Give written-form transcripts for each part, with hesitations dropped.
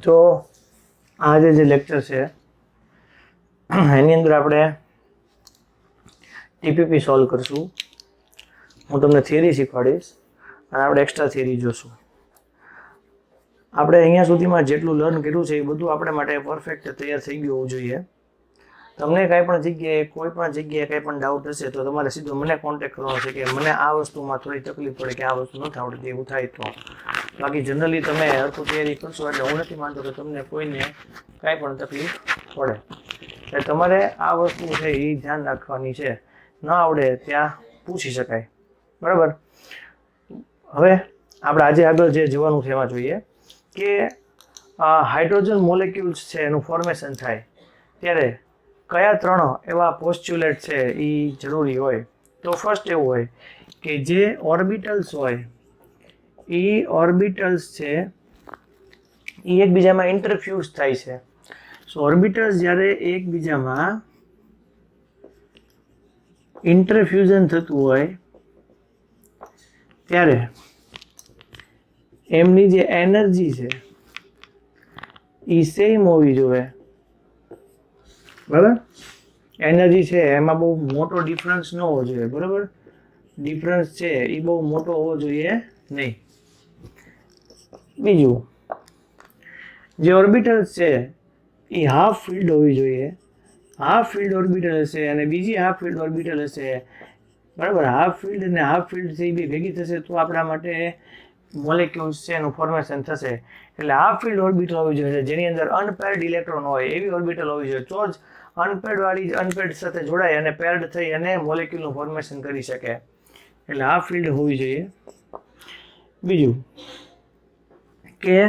તો આજે જે લેક્ચર છે એની અંદર આપણે ટીપીપી સોલ્વ કરશું. હું તમને થિયરી શીખવાડીશ અને આપણે એક્સ્ટ્રા થિયરી જોશું. આપણે અહીંયા સુધીમાં જેટલું લર્ન કર્યું છે એ બધું આપણે માટે પરફેક્ટ તૈયાર થઈ ગયું હોવું જોઈએ. તમને કાંઈ પણ જગ્યાએ કોઈ પણ જગ્યાએ કાંઈ પણ ડાઉટ હશે તો તમારે સીધો મને કોન્ટેક્ટ કરવાનો છે કે મને આ વસ્તુમાં થોડી તકલીફ પડે કે આ વસ્તુ નથી આવડતી, એવું થાય તો. બાકી જનરલી તમે હરખું તૈયારી કરશો એટલે હું નથી માનતો કે તમને કોઈને કાંઈ પણ તકલીફ પડે. એટલે તમારે આ વસ્તુ છે એ ધ્યાન રાખવાની છે. ન આવડે ત્યાં પૂછી શકાય, બરાબર. હવે આપણે આજે આગળ જે જોવાનું છે એમાં જોઈએ કે હાઇડ્રોજન મોલેક્યુલ્સ છે એનું ફોર્મેશન થાય ત્યારે કયા ત્રણ એવા પોસ્ચ્યુલેટ છે એ જરૂરી હોય. તો ફર્સ્ટ એવું હોય કે જે ઓર્બિટલ્સ હોય એ ઓર્બિટલ્સ છે એ એકબીજામાં ઇન્ટરફ્યુઝ થાય છે. સો ઓર્બિટલ્સ જ્યારે એકબીજામાં ઇન્ટરફ્યુઝન થતું હોય ત્યારે એમની જે એનર્જી છે એ સેમ હોવી જોઈએ, બરાબર. એનર્જી છે એમાં બહુ મોટો ડિફરન્સ ન હોવો જોઈએ, બરાબર. ડિફરન્સ છે એ બહુ મોટો હોવો જોઈએ નહીં. બીજું, જે ઓર્બિટલ્સ છે એ હાફ ફિલ્ડ હોવી જોઈએ. હાફ ફિલ્ડ ઓર્બિટલ હશે અને બીજી હાફ ફિલ્ડ ઓર્બિટલ હશે, બરાબર. હાફ ફિલ્ડ અને હાફ ફિલ્ડ છે એ બી ભેગી થશે તો આપણા માટે મોલેક્યુલ્સ છે એનું ફોર્મેશન થશે. એટલે હાફ ફિલ્ડ ઓર્બિટલ હોવી જોઈએ જેની અંદર અનપેર્ડ ઇલેક્ટ્રોન હોય એવી ઓર્બિટલ હોવી જોઈએ. તો જ અનપેર્ડ વાળી અનપેર્ડ સાથે જોડાય અને પેર્ડ થઈ અને મોલેક્યુલનું ફોર્મેશન કરી શકે. એટલે હાફ ફિલ્ડ હોવી જોઈએ. બીજું કે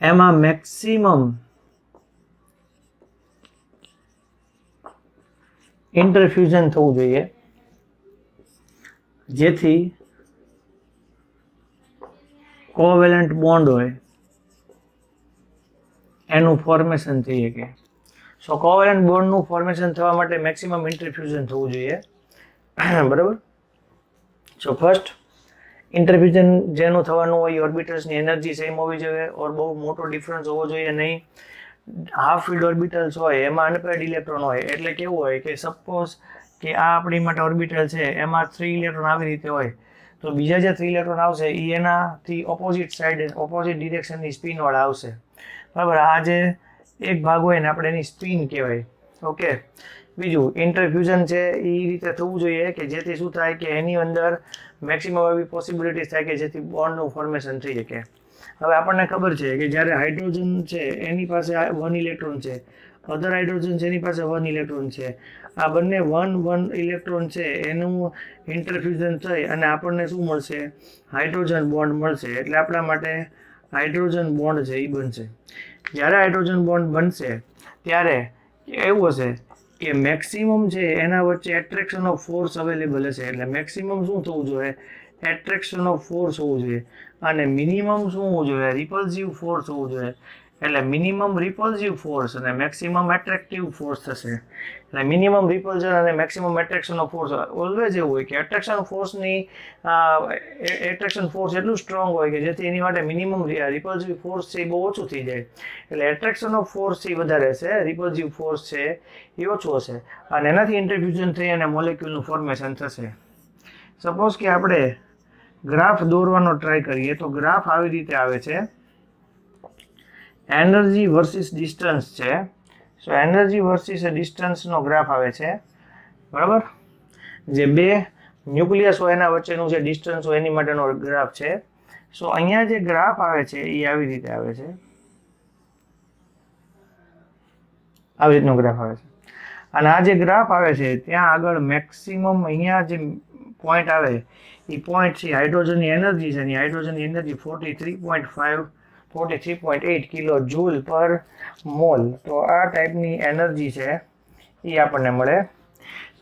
એમાં મેક્સિમમ ઇન્ટરફ્યુઝન થવું જોઈએ જેથી કોવેલેન્ટ બોન્ડ હોય એનું ફોર્મેશન થઈ શકે. સો કોવેલેન્ટ બોન્ડનું ફોર્મેશન થવા માટે મેક્સિમમ ઇન્ટરફ્યુઝન થવું જોઈએ, બરાબર. સો ફર્સ્ટ ઇન્ટરફ્યુઝન જેનું થવાનું હોય ઓર્બિટલ્સની એનર્જી સેમ હોવી જોઈએ ઓર બહુ મોટો ડિફરન્સ હોવો જોઈએ નહીં. હાફ ફિલ્ડ ઓર્બિટલ્સ હોય એમાં અનપેર્ડ ઇલેક્ટ્રોન હોય એટલે કેવું હોય કે સપોઝ કે આ આપણી માટે ઓર્બિટલ છે એમાં 3 ઇલેક્ટ્રોન આવી રીતે હોય તો બીજા જે 3 ઇલેક્ટ્રોન આવશે એ એનાથી ઓપોઝિટ સાઈડ ઓપોઝિટ ડિરેક્શનની સ્પિનવાળા આવશે, બરાબર. આ જે એક ભાગ હોય ને આપણે એની સ્પિન કહેવાય, ઓકે. બીજું ઇન્ટરફ્યુઝન છે એ રીતે થવું જોઈએ કે જેથી શું થાય કે એની અંદર મેક્સિમમ એવી પોસિબિલિટીઝ થાય કે જેથી બોન્ડનું ફોર્મેશન થઈ શકે. હવે આપણને ખબર છે કે જ્યારે હાઇડ્રોજન છે એની પાસે 1 ઇલેક્ટ્રોન છે, અધર હાઇડ્રોજન છે એની પાસે 1 ઇલેક્ટ્રોન છે. આ બંને 1 ઇલેક્ટ્રોન છે એનું ઇન્ટરફ્યુઝન થઈ અને આપણને શું મળશે? હાઇડ્રોજન બોન્ડ મળશે. એટલે આપણા માટે હાઇડ્રોજન બોન્ડ છે એ બનશે. જ્યારે હાઇડ્રોજન બોન્ડ બનશે ત્યારે એવું હશે કે મેક્સિમમ છે એના વચ્ચે એટ્રેક્શન ઓફ ફોર્સ અવેલેબલ હશે. એટલે મેક્સિમમ શું થવું જોઈએ? એટ્રેક્શન ઓફ ફોર્સ હોવું જોઈએ. અને મિનિમમ શું હોવું જોઈએ? રિપલ્સિવ ફોર્સ હોવું જોઈએ. એટલે મિનિમમ રિપલ્સિવ ફોર્સ અને મેક્સિમમ એટ્રેક્ટિવ ફોર્સ થશે. એટલે મિનિમમ રિપલ્ઝન અને maximum attraction of force always એવું હોય કે એટ્રેક્શન ફોર્સ એટલું સ્ટ્રોંગ હોય કે જેથી એની માટે મિનિમમ રિપલ્સિવ ફોર્સ છે એ બહુ ઓછું થઈ જાય. એટલે એટ્રેક્શન ઓફ ફોર્સ છે એ વધારે હશે, રિપલ્સિવ ફોર્સ છે એ ઓછું હશે અને એનાથી ઇન્ટરફ્યુઝન થઈ અને મોલેક્યુલનું ફોર્મેશન થશે. સપોઝ કે આપણે ગ્રાફ દોરવાનો ટ્રાય કરીએ તો ગ્રાફ આવી રીતે આવે છે. એનર્જી વર્સિસ ડિસ્ટન્સ છે. સો એનર્જી વર્સિસ ડિસ્ટન્સનો ગ્રાફ આવે છે, બરાબર. જે બે ન્યુક્લિયસ હોય એના વચ્ચેનું જે ડિસ્ટન્સ હોય એની માટેનો ગ્રાફ છે. સો અહીંયા જે ગ્રાફ આવે છે એ આવી રીતે આવે છે, આવી રીતનો ગ્રાફ આવે છે. અને આ જે ગ્રાફ આવે છે ત્યાં આગળ મેક્સિમમ અહીંયા જે પોઈન્ટ આવે એ પોઈન્ટ છે હાઇડ્રોજનની એનર્જી છે. એની હાઇડ્રોજનની એનર્જી 43.8 કિલો જૂલ પર મોલ. તો આ ટાઈપની એનર્જી છે એ આપણને મળે.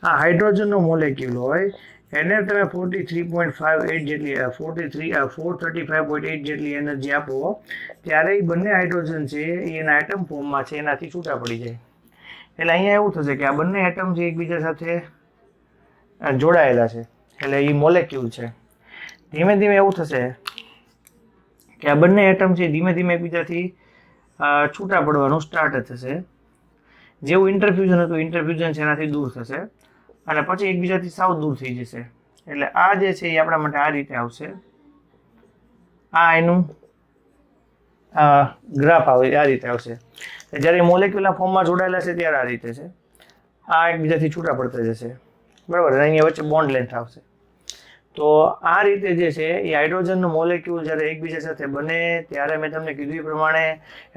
આ હાઇડ્રોજનનો મોલેક્યુલ હોય એને તમે 43.58 જેટલી 435.8 જેટલી એનર્જી આપો ત્યારે એ બંને હાઇડ્રોજન છે એ એના એટમ ફોર્મમાં છે એનાથી છૂટા પડી જાય. એટલે અહીંયા એવું થશે કે આ બંને એટમ છે એકબીજા સાથે જોડાયેલા છે એટલે એ મોલેક્યુલ છે. ધીમે ધીમે એવું થશે કે આ બંને એટમ છે ધીમે ધીમે એકબીજાથી છૂટા પડવાનું સ્ટાર્ટ થશે. જેવું ઇન્ટરફ્યુઝન હતું ઇન્ટરફ્યુઝન છે એનાથી દૂર થશે અને પછી એકબીજાથી સાવ દૂર થઈ જશે. એટલે આ જે છે એ આપણા માટે આ રીતે આવશે. આ એનું ગ્રાફ આવે આ રીતે આવશે. જ્યારે મોલેક્યુલના ફોર્મમાં જોડાયેલા છે ત્યારે આ રીતે છે. આ એકબીજાથી છૂટા પડતા જશે, બરાબર. અહીંયા વચ્ચે બોન્ડ લેન્થ આવશે. તો આ રીતે જે છે એ હાઇડ્રોજનનો મોલેક્યુલ જ્યારે એકબીજા સાથે બને ત્યારે મેં તમને કીધું એ પ્રમાણે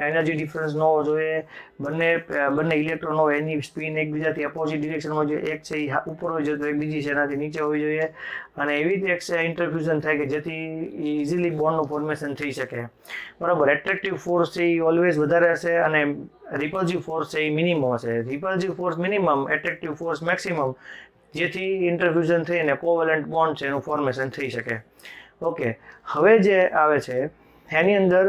એનર્જી ડિફરન્સ ન હોવો જોઈએ. બંને ઇલેક્ટ્રોન હોય એની સ્પિન એકબીજાથી અપોઝિટ ડિરેક્શનમાં જોઈએ. એક છે એ ઉપર હોય છે તો એક બીજી છે એનાથી નીચે હોવી જોઈએ. અને એવી રીતે એક ઇન્ટરફ્યુઝન થાય કે જેથી ઇઝીલી બોન્ડનું ફોર્મેશન થઈ શકે, બરાબર. એટ્રેક્ટિવ ફોર્સ છે એ ઓલવેઝ વધારે હશે અને રિપલ્સિવ ફોર્સ છે એ મિનિમમ હશે. Repulsive force minimum, attractive force maximum, જેથી ઇન્ટરફ્યુઝન થઈને કોવેલન્ટ બોન્ડ છે એનું ફોર્મેશન થઈ શકે. ઓકે, હવે જે આવે છે એની અંદર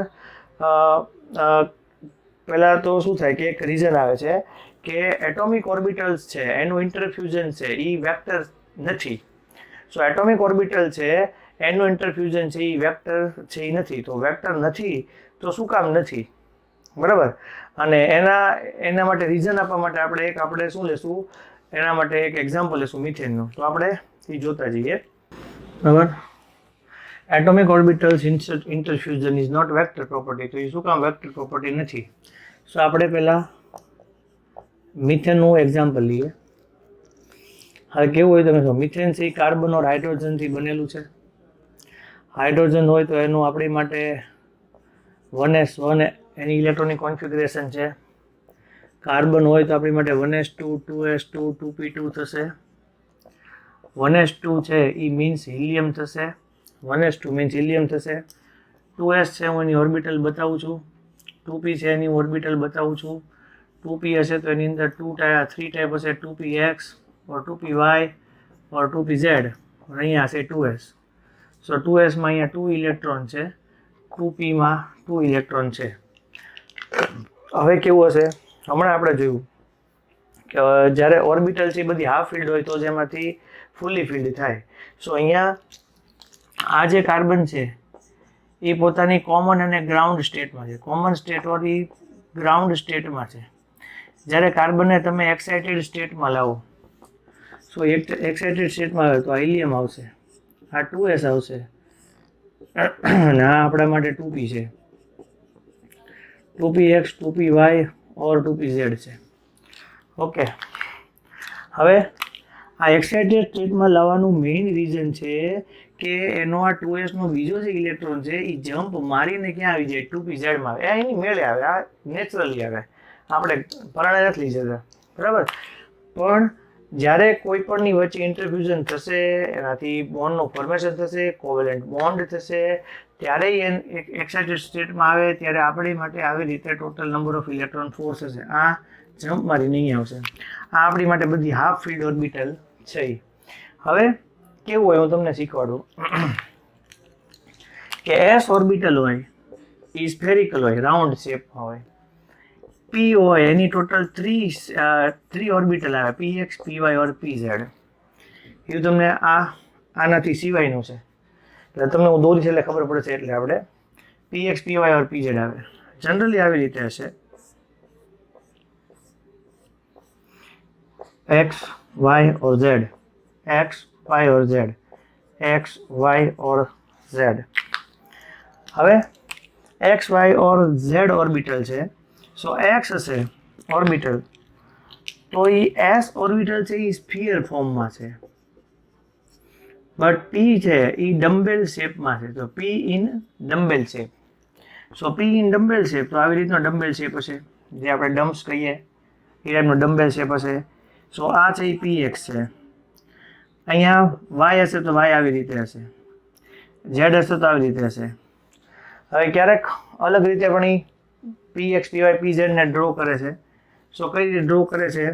પહેલાં તો શું થાય કે એક રીઝન આવે છે કે એટોમિક ઓર્બિટલ્સ છે એનું ઇન્ટરફ્યુઝન છે એ વેક્ટર નથી. સો એટોમિક ઓર્બિટલ છે એનું ઇન્ટરફ્યુઝન છે એ વેક્ટર છે એ નથી. તો વેક્ટર નથી તો શું કામ નથી, બરાબર. અને એના માટે રીઝન આપવા માટે આપણે શું લેશું, એના માટે એક એક્ઝામ્પલ લેશું મિથેનનું. તો આપણે એ જોતા જઈએ, બરાબર. Atomic orbitals interfusion is not vector property. તો એ શું કામ વેક્ટર પ્રોપર્ટી નથી? સો આપણે પહેલાં મિથેનનું એક્ઝામ્પલ લઈએ. હવે કેવું હોય તમે મિથેન છે એ કાર્બન ઓર હાઇડ્રોજનથી બનેલું છે. હાઇડ્રોજન હોય તો એનું આપણી માટે 1s1 એની ઇલેક્ટ્રોનિક કોન્ફિગરેશન છે. કાર્બન હોય તો આપણી માટે 1s2 2s2 2p2 થશે. 1s2 છે એ મીન્સ હિલિયમ થશે. 1s2 મીન્સ હિલિયમ થશે. 2s છે હું એની ઓર્બિટલ બતાવું છું. 2p છે એની ઓર્બિટલ બતાવું છું. 2p હશે તો એની અંદર 3 ટાઈપ હશે, 2px or 2py or 2pz. અહીંયા હશે 2s. સો 2s માં અહીંયા 2 ઇલેક્ટ્રોન છે, 2p માં 2 ઇલેક્ટ્રોન છે. હવે કેવું હશે, હમણાં આપણે જોયું કે જ્યારે ઓર્બિટલ છે એ બધી હાફ ફિલ્ડ હોય તો જ એમાંથી ફૂલી ફિલ્ડ થાય. સો અહીંયા આ જે કાર્બન છે એ પોતાની કોમન અને ગ્રાઉન્ડ સ્ટેટમાં છે. કોમન સ્ટેટ વાળી ગ્રાઉન્ડ સ્ટેટમાં છે. જ્યારે કાર્બનને તમે એક્સાઇટેડ સ્ટેટમાં લાવો, સો એક્સાઇટેડ સ્ટેટમાં આવે તો આ હિલિયમ આવશે, આ 2s આવશે અને આ આપણા માટે 2p છે. 2px 2py ઓર 2pz છે. ઓકે, હવે આ એક્સાઇટેડ સ્ટેટમાં લાવવાનું મેઇન રીઝન છે કે એનો આ 2s નો બીજો જે ઇલેક્ટ્રોન છે એ જમ્પ મારીને ક્યાં આવી જાય, 2pz માં આવે. એની મેળે આવે, આ નેચરલી આવે, આપણે પરણે નથી લઈ જતા, બરાબર. પણ જ્યારે કોઈ પણની વચ્ચે ઇન્ટરફ્યુઝન થશે, એનાથી બોન્ડનું ફોર્મેશન થશે, કોવેલન્ટ બોન્ડ થશે, ત્યારે એક્સાઇટેડ સ્ટેટમાં આવે ત્યારે આપણી માટે આવી રીતે total number of electron force હશે. આ જમ્પ મારી નહીં આવશે. આ આપણી માટે બધી હાફ ફિલ્ડ ઓર્બિટલ છે. હવે કેવું હોય હું તમને શીખવાડું કે એસ ઓર્બિટલ હોય એ સ્ફેરિકલ હોય, રાઉન્ડ શેપમાં હોય. પી હોય એની ટોટલ 3 ઓર્બિટલ આવે, px py ઓર pz. એ તમને આનાથી સિવાયનું છે એટલે તમને હું દોરીશ એટલે ખબર પડશે. એટલે આપણે px py ઓર pz આવે. જનરલી આવી રીતે હશે, x y or z, x y or z, x y or z. હવે x y or z orbital છે. સો x હશે ઓર્બિટલ તો એ s ઓર્બિટલ છે એ સ્ફિયર ફોર્મમાં છે, બટ p છે એ ડમ્બેલ શેપમાં છે. તો p in dumbbell shape. So p in dumbbell shape તો આવી રીતનો ડમ્બેલ શેપ હશે, જે આપણે ડમ્પ્સ કહીએ એ ટાઈપનો ડમ્બેલ શેપ હશે. સો આ છે એ px છે. અહીંયા y હશે તો y આવી રીતે હશે, z હશે તો આવી રીતે હશે. હવે ક્યારેક અલગ રીતે પણ એ px py pz ને ડ્રો કરે છે. સો કઈ રીતે ડ્રો કરે છે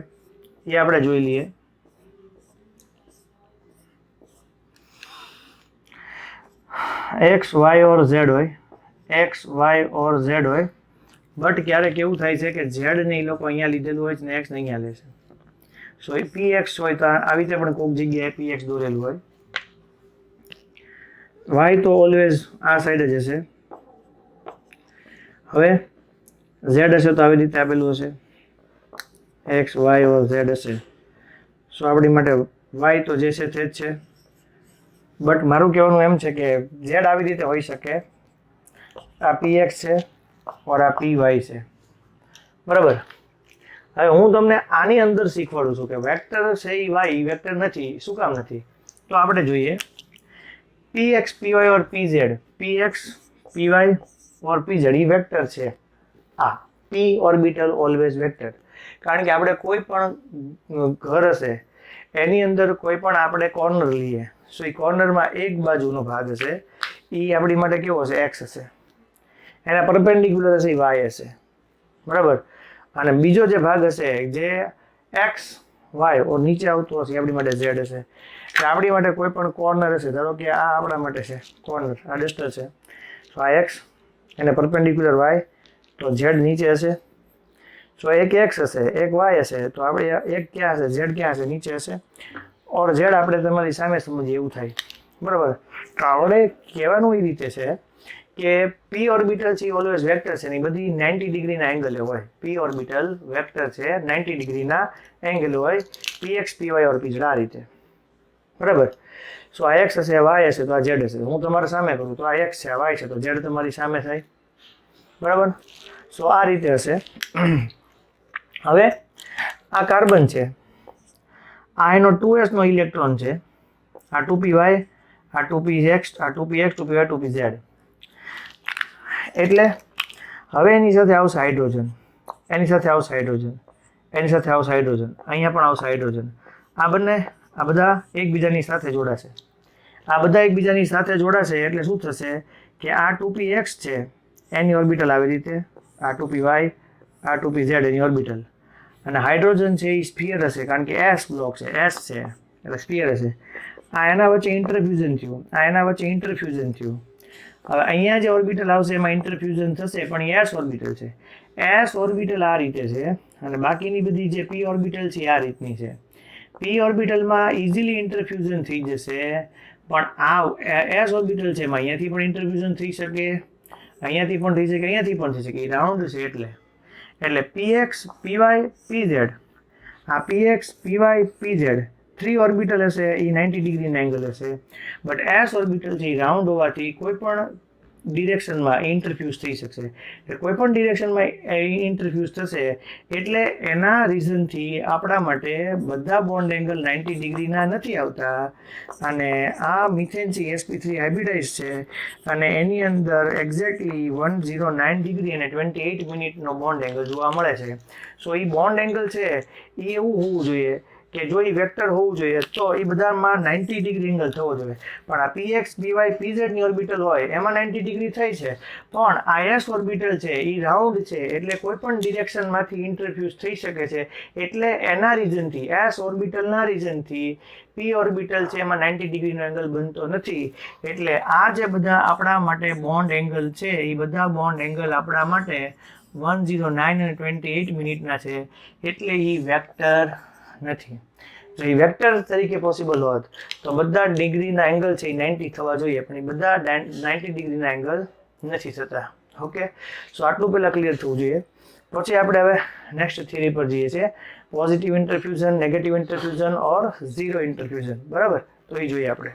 એ આપણે જોઈ લઈએ. x y ઓર z હોય, x y ઓર z હોય, બટ ક્યારેક એવું થાય છે કે z ને એ લોકો અહીંયા લીધેલું હોય છે ને x ને અહીંયા લે છે. સો એ px હોય તો આવી રીતે પણ કોઈક જગ્યાએ px દોરેલું હોય. y તો ઓલવેઝ આ સાઈડ જ હશે, હવે ઝેડ હશે તો આવી રીતે આપેલું હશે, એક્સ વાય ઓર ઝેડ હશે. સો આપણી માટે વાય તો જે છે તે જ છે, બટ મારું કહેવાનું એમ છે કે ઝેડ આવી રીતે હોઈ શકે, આ પી એક્સ છે ઓર આ પી વાય છે, બરાબર. હવે હું તમને આની અંદર શીખવાડું છું કે વેક્ટર છે એ વાય વેક્ટર નથી. શું કામ નથી? તો આપણે જોઈએ પી એક્સ પી વાય ઓર પી ઝેડ, પી એક્સ પી વાય ઓર પી ઝેડ એ વેક્ટર છે. આ પી ઓર્બિટલ ઓલવેઝ વેક્ટર, કારણ કે આપણે કોઈ પણ ઘર હશે એની અંદર કોઈ પણ આપણે કોર્નર લઈએ, સો એ કોર્નરમાં એક બાજુનો ભાગ હશે એ આપણી માટે કેવો હશે? એક્સ હશે. એના પરપેન્ડિક્યુલર હશે એ વાય હશે, બરાબર. અને બીજો જે ભાગ હશે જે એક્સ વાય ઓર નીચે આવતો હશે આપણી માટે ઝેડ હશે. એટલે આપણી માટે કોઈ પણ કોર્નર હશે, ધારો કે આ આપણા માટે છે કોર્નર, આ ડસ્ટર છે, તો આ એક્સ એને પરપેન્ડિક્યુલર વાય, તો ઝેડ નીચે હશે. સો એક એક્સ હશે, એક વાય હશે, તો આપણે એક ક્યાં હશે? ઝેડ ક્યાં હશે? નીચે હશે. ઓર ઝેડ આપણે તમારી સામે સમજીએ એવું થાય, બરાબર. તો આપણે કહેવાનું એ રીતે છે કે પી ઓર્બિટલ છે ઓલવેઝ વેક્ટર છે ને બધી 90 ડિગ્રીના એંગલે હોય. પી ઓર્બિટલ વેક્ટર છે 90 ડિગ્રીના એંગલ હોય, પી એક્સ પી વાય ઓર પી ઝેડ આ રીતે, બરાબર. સો આ એક્સ હશે, વાય હશે, તો આ ઝેડ હશે. હું તમારા સામે કરું તો આ એક્સ છે, આ વાય છે, તો ઝેડ તમારી સામે થાય, બરાબર. સો આ રીતે હશે. હવે આ કાર્બન છે, આ એનો 2s નો ઇલેક્ટ્રોન છે, આ 2p વાય, આ 2p એક્સ, આ 2p x, 2p Y, 2p Z. એટલે હવે એની સાથે આવશે હાઇડ્રોજન, એની સાથે આવશે હાઇડ્રોજન, એની સાથે આવશે હાઇડ્રોજન, અહીંયા પણ આવશે હાઇડ્રોજન. આ બંને આ બધા એકબીજાની સાથે જોડાશે. આ બધા એકબીજાની સાથે જોડાશે એટલે શું થશે કે આ 2p એક્સ છે એની ઓર્બિટલ આવી રીતે, આ 2p વાય, આ 2p ઝેડ એની ઓર્બિટલ, અને હાઇડ્રોજન છે એ સ્ફિયર હશે કારણ કે એસ બ્લોક છે, એસ છે એટલે સ્ફિયર હશે. આ એના વચ્ચે ઇન્ટરફ્યુઝન થયું, આ એના વચ્ચે ઇન્ટરફ્યુઝન થયું. હવે અહીંયા જે ઓર્બિટલ આવશે એમાં ઇન્ટરફ્યુઝન થશે, પણ એ એસ ઓર્બિટલ છે. એસ ઓર્બિટલ આ રીતે છે અને બાકીની બધી જે પી ઓર્બિટલ છે આ રીતની છે. પી ઓર્બિટલમાં ઇઝીલી ઇન્ટરફ્યુઝન થઈ જશે, પણ આ એસ ઓર્બિટલ છે એમાં અહીંયાથી પણ ઇન્ટરફ્યુઝન થઈ શકે, અહીંયાથી પણ થઈ શકે, અહીંયાથી પણ થઈ શકે. એ રાઉન્ડ છે એટલે p x p y p z, આ p x p y p z 3 orbital હશે એ 90 ડિગ્રીના એંગલ હશે. બટ એસ ઓર્બિટલ છે એ રાઉન્ડ હોવાથી કોઈ પણ ડિરેક્શનમાં ઇન્ટરફ્યુઝ થઈ શકશે. કોઈ પણ ડિરેક્શનમાં ઇન્ટરફ્યુઝ થશે એટલે એના રીઝનથી આપણા માટે બધા બોન્ડ એંગલ 90 ડિગ્રીના નથી આવતા. અને આ મિથેન છે sp3 હાઇબ્રિડાઇઝ છે અને એની અંદર એક્ઝેક્ટલી 109 ડિગ્રી અને 28 મિનિટનો બોન્ડ એંગલ જોવા મળે છે. સો એ બોન્ડ એંગલ છે એ એવું હોવું જોઈએ કે જો એ વેક્ટર હોવું જોઈએ તો એ બધામાં 90 ડિગ્રી એંગલ થવો જોઈએ. પણ આ પી એક્સ પી વાય પી ઝેડની ઓર્બિટલ હોય એમાં 90 ડિગ્રી થઈ છે, પણ આ એસ ઓર્બિટલ છે એ રાઉન્ડ છે એટલે કોઈ પણ ડિરેક્શનમાંથી ઇન્ટરફ્યુઝ થઈ શકે છે. એટલે એના રીઝનથી એસ ઓર્બિટલના રીઝનથી પી ઓર્બિટલ છે એમાં 90 ડિગ્રીનો એંગલ બનતો નથી. એટલે આ જે બધા આપણા માટે બોન્ડ એંગલ છે એ બધા બોન્ડ એંગલ આપણા માટે 109 અને 28 મિનિટના છે, એટલે એ વેક્ટર નથી. જો એ વેક્ટર તરીકે પોસિબલ હોત તો બધા ડિગ્રીના એંગલ છે એ 90 થવા જોઈએ, પણ એ બધા 90 ડિગ્રીના એંગલ નથી થતા. ઓકે, સો આટલું પહેલાં ક્લિયર થવું જોઈએ. પછી આપણે હવે નેક્સ્ટ થિયરી પર જઈએ છીએ, પોઝિટિવ ઇન્ટરફ્યુઝન, નેગેટિવ ઇન્ટરફ્યુઝન ઓર ઝીરો ઇન્ટરફ્યુઝન, બરાબર. તો એ જોઈએ આપણે.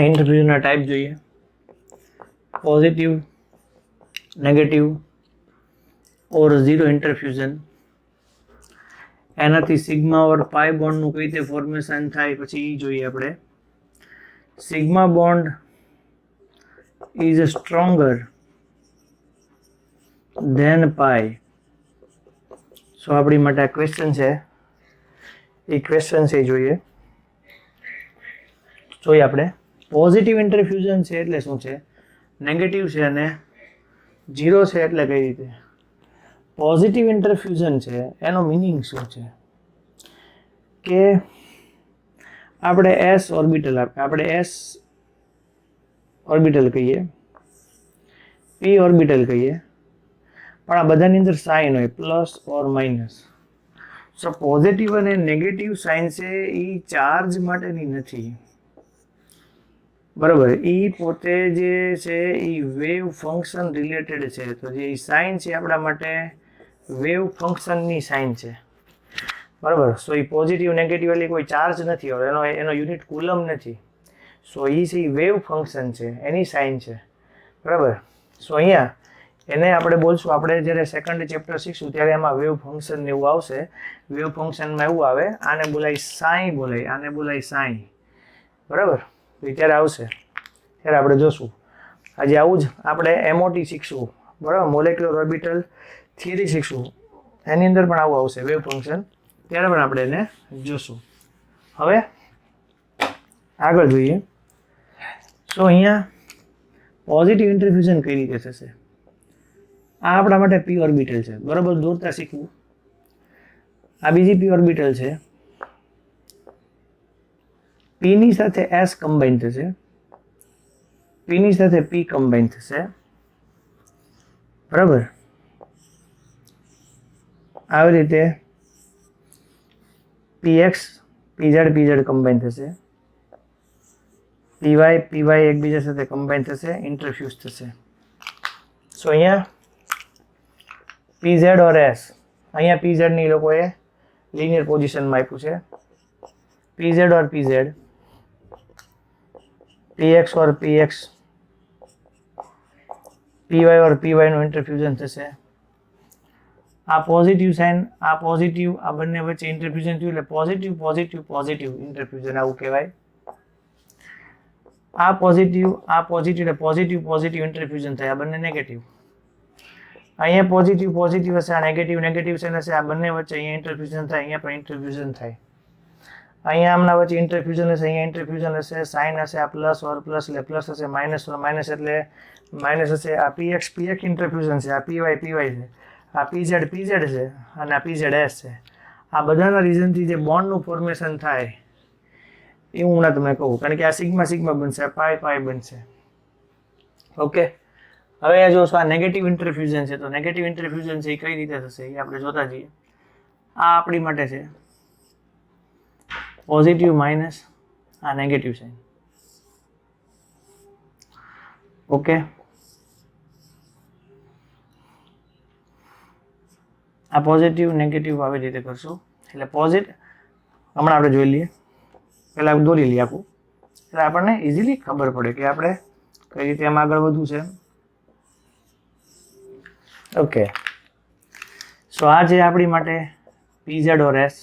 ઇન્ટરફ્યુઝનના ટાઈપ જોઈએ, પોઝિટિવ, નેગેટિવ ઓર ઝીરો ઇન્ટરફ્યુઝન. એનાથી સિગ્મા ઓર પાઈ બોન્ડનું કઈ રીતે ફોર્મેશન થાય પછી એ જોઈએ આપણે. Sigma bond is stronger than pi. So આપણી માટે આ ક્વેશ્ચન છે, એ ક્વેશ્ચન છે જોઈએ આપણે. પોઝિટિવ ઇન્ટરફ્યુઝન છે એટલે શું છે, નેગેટિવ છે અને ઝીરો છે એટલે કઈ રીતે. પોઝિટિવ ઇન્ટરફ્યુઝન છે એનો મિનિંગ શું છે કે આપણે એસ ઓર્બિટલ આપણે એસ ઓર્બિટલ કહીએ, પી ઓર્બિટલ કહીએ, પણ આ બધાની અંદર સાઇન હોય plus or minus. So positive અને નેગેટિવ સાઇન છે એ ચાર્જ માટેની નથી, બરાબર. એ પોતે જે છે એ વેવ ફંક્શન રિલેટેડ છે. તો જે સાઇન છે આપણા માટે વેવ ફંક્શનની સાઇન છે, બરાબર. સો એ પોઝિટિવ નેગેટિવ એટલે કોઈ ચાર્જ નથી, એનો યુનિટ કુલમ નથી. સો એ છે વેવ ફંક્શન છે, એની સાઇન છે, બરાબર. સો અહીંયા એને આપણે બોલશું, આપણે જ્યારે સેકન્ડ ચેપ્ટર શીખશું ત્યારે એમાં વેવ ફંક્શન એવું આવશે. વેવ ફંક્શનમાં એવું આવે, આને બોલાય સાઈ બોલાય, આને બોલાય સાઈ, બરાબર. તો ત્યારે આવશે, ત્યારે આપણે જોશું. આજે આવું જ આપણે એમઓટી શીખશું, બરાબર, મોલેક્યુલર ઓર્બિટલ થિયરી શીખશું, એની અંદર પણ આવું આવશે વેવ ફંક્શન, ત્યારે પણ આપણે એને જોશું. હવે આગળ જોઈએ. સો અહીંયા પોઝિટિવ ઇન્ટરફ્યુઝન કઈ રીતે થશે, આ આપણા માટે પી ઓર્બિટલ છે, બરાબર, દોરતા શીખવું. આ બીજી પી ઓર્બિટલ છે, પી ની સાથે એસ કમ્બાઈન થશે, પી ની સાથે પી કમ્બાઈન થશે, બરાબર. આવી રીતે પીએક્સ પીઝેડ પીઝેડ કમ્બાઈન થશે, પીવાય પીવાય એકબીજા સાથે કમ્બાઈન થશે, ઇન્ટરફ્યુઝ થશે. સો અહીંયા પીઝેડ ઓર એસ, અહીંયા પીઝેડ ની લોકોએ લિનિયર પોઝિશનમાં આપ્યું છે. પીઝેડ ઓર પીઝેડ, પીએક્સ ઓર પીએક્સ, પીવાય ઓર પીવાય નું ઇન્ટરફ્યુઝન થશે. આ પોઝિટિવ સાઇન, આ પોઝિટિવ, આ બંને વચ્ચે ઇન્ટરફ્યુઝન થયું એટલે પોઝિટિવ પોઝિટિવ પોઝિટિવ ઇન્ટરફ્યુઝન આવું કહેવાય. આ પોઝિટિવ એટલે પોઝિટિવ પોઝિટિવ ઇન્ટરફ્યુઝન થાય, આ બંને નેગેટિવ. અહીંયા પોઝિટિવ પોઝિટિવ હશે, આ નેગેટિવ નેગેટિવ સાઇન હશે, આ બંને વચ્ચે અહીંયા ઇન્ટરફ્યુઝન થાય, અહીંયા પણ ઇન્ટરફ્યુઝન થાય. અહીંયા આમના વચ્ચે ઇન્ટરફ્યુઝન હશે, અહીંયા ઇન્ટરફ્યુઝન હશે, સાઇન હશે, આ પ્લસ ઓર પ્લસ એટલે પ્લસ હશે, માઇનસ ઓર માઇનસ એટલે માઇનસ હશે. આ પીએક્સ પીએક્સ ઇન્ટરફ્યુઝન છે, આ પીવાય પીવાય છે, આ પીઝેડ પીઝેડ છે, અને આ પીઝેડ એસ છે. આ બધાના રીઝનથી જે બોન્ડનું ફોર્મેશન થાય એ હું હમણાં તમને કહું, કારણ કે આ સિગ્મા સિગ્મા બનશે, પાય પાય બનશે. ઓકે, હવે જો આ નેગેટિવ ઇન્ટરફ્યુઝન છે, તો નેગેટિવ ઇન્ટરફ્યુઝન છે એ કઈ રીતે થશે એ આપણે જોતા જઈએ. આ આપણી માટે છે પોઝિટિવ માઇનસ, આ નેગેટિવ સાઇન. ઓકે, આ પોઝિટિવ નેગેટિવ આવી રીતે કરશું. એટલે પોઝિટિવ હમણાં આપણે જોઈ લઈએ, પહેલાં દોરી લઈએ આખું, એટલે આપણને ઇઝીલી ખબર પડે કે આપણે કઈ રીતે એમ આગળ વધવું છે. ઓકે, સો આ છે આપણી માટે પીઝેડ ઓર એસ,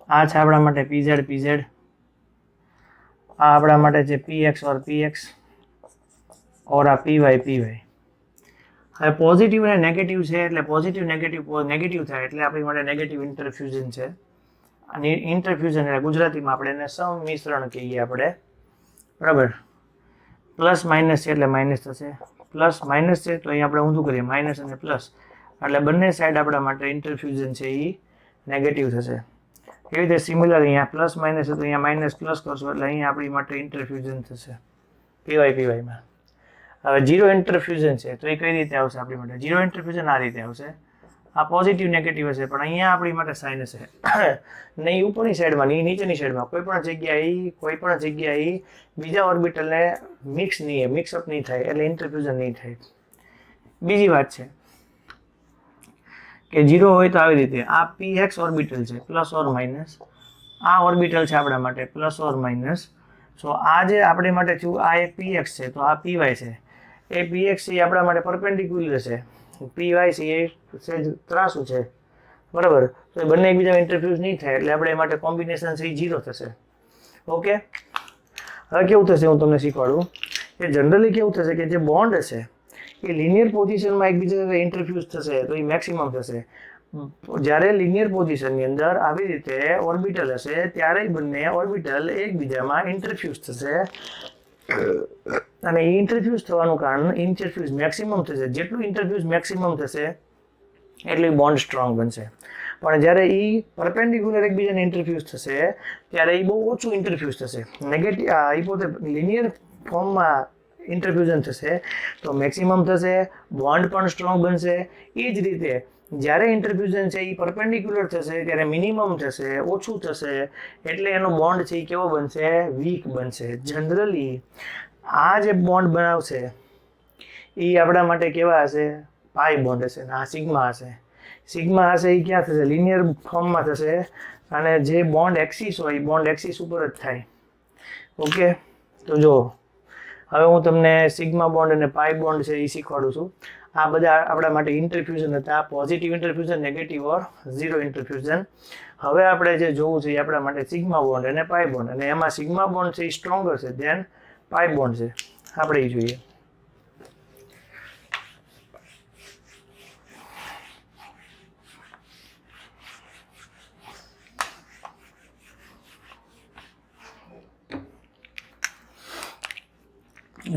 આ છે આપણા માટે પીઝેડ પીઝેડ, આ આપણા માટે છે પીએક્સ ઓર પીએક્સ, ઓર આ પીવાય પીવાય. હવે પોઝિટિવ અને નેગેટિવ છે એટલે પોઝિટિવ નેગેટિવ નેગેટિવ થાય એટલે આપણી માટે નેગેટિવ ઇન્ટરફ્યુઝન છે. અને ઇન્ટરફ્યુઝન એટલે ગુજરાતીમાં આપણે એને સંમિશ્રણ કહીએ આપણે, બરાબર. પ્લસ માઇનસ છે એટલે માઇનસ થશે, પ્લસ માઇનસ છે તો અહીં આપણે ઊંધું કરીએ, માઇનસ અને પ્લસ, એટલે બંને સાઈડ આપણા માટે ઇન્ટરફ્યુઝન છે એ નેગેટિવ થશે. એવી રીતે સિમિલર અહીંયા પ્લસ માઇનસ છે તો અહીંયા માઇનસ પ્લસ કરશો એટલે અહીંયા આપણી માટે ઇન્ટરફ્યુઝન થશે પીવાય પીવાયમાં. હવે ઝીરો ઇન્ટરફ્યુઝન છે તો એ કઈ રીતે આવશે આપણી માટે? ઝીરો ઇન્ટરફ્યુઝન આ રીતે આવશે, આ પોઝિટિવ નેગેટિવ હશે પણ અહીંયા આપણી માટે સાઇન હશે નહીં ઉપરની સાઈડમાં નહીં નીચેની સાઈડમાં, કોઈ પણ જગ્યાએ બીજા ઓર્બિટલને મિક્સઅપ નહીં થાય એટલે ઇન્ટરફ્યુઝન નહીં થાય. બીજી વાત છે કે ઝીરો હોય તો આવી રીતે આ px ઓર્બિટલ છે પ્લસ ઓર માઇનસ, આ ઓર્બિટલ છે આપણા માટે પ્લસ ઓર માઇનસ. સો આ જે આપણે માટે થયું આ એક px છે તો આ py છે, એ px છે એ આપણા માટે પરપેન્ડિક્યુલર છે, py છે એ ત્રાસુ છે, બરાબર. તો એ બંને એકબીજામાં ઇન્ટરફ્યુઝ નહીં થાય એટલે આપણે એ માટે કોમ્બિનેશન છે એ 0 થશે. ઓકે, હવે કેવું થશે હું તમને શીખવાડું કે જનરલી કેવું થશે કે જે બોન્ડ હશે એ લિનિયર પોઝિશનમાં એકબીજા સાથે ઇન્ટરફ્યુઝ થશે તો એ મેક્સિમમ થશે. જ્યારે લિનિયર પોઝિશનની અંદર આવી રીતે ઓર્બિટલ હશે ત્યારે બંને ઓર્બિટલ એકબીજામાં ઇન્ટરફ્યુઝ થશે અને એ ઇન્ટરફ્યુઝ થવાનું કારણ ઇન્ટરફ્યુઝ મેક્સિમમ થશે. જેટલું ઇન્ટરફ્યુઝ મેક્સિમમ થશે એટલું બોન્ડ સ્ટ્રોંગ બનશે. પણ જ્યારે એ પરપેન્ડિક્યુલર એકબીજાને ઇન્ટરફ્યુઝ થશે ત્યારે એ બહુ ઓછું ઇન્ટરફ્યુઝ થશે. નેગેટિવ એ પોતે લિનિયર ફોર્મમાં ઇન્ટરફ્યુઝન થશે તો મેક્સિમમ થશે, બોન્ડ પણ સ્ટ્રોંગ બનશે. એ જ રીતે જ્યારે ઇન્ટરફ્યુઝન છે એ પરપેન્ડિક્યુલર થશે ત્યારે મિનિમમ થશે, ઓછું થશે, એટલે એનો બોન્ડ છે એ કેવો બનશે? વીક બનશે. જનરલી આ જે બોન્ડ બનાવશે એ આપણા માટે કેવા હશે? પાઈ બોન્ડ હશે. આ સિગ્મા હશે. સિગ્મા હશે એ ક્યાં થશે? લિનિયર ફોર્મમાં થશે, અને જે બોન્ડ એક્સિસ હોય એ બોન્ડ એક્સિસ ઉપર જ થાય. ઓકે, તો જો હવે હું તમને સિગ્મા બોન્ડ અને પાઈ બોન્ડ છે એ શીખવાડું છું. આ બધા આપણા માટે ઇન્ટરફ્યુઝન હતા, પોઝિટિવ ઇન્ટરફ્યુઝન, નેગેટિવ ઓર ઝીરો ઇન્ટરફ્યુઝન. હવે આપણે જે જોવું છે એ આપણા માટે સિગ્મા બોન્ડ અને પાઈ બોન્ડ, અને એમાં સિગ્મા બોન્ડ છે એ સ્ટ્રોંગર છે ધેન પાઈ બોન્ડ છે. આપણે એ જોઈએ.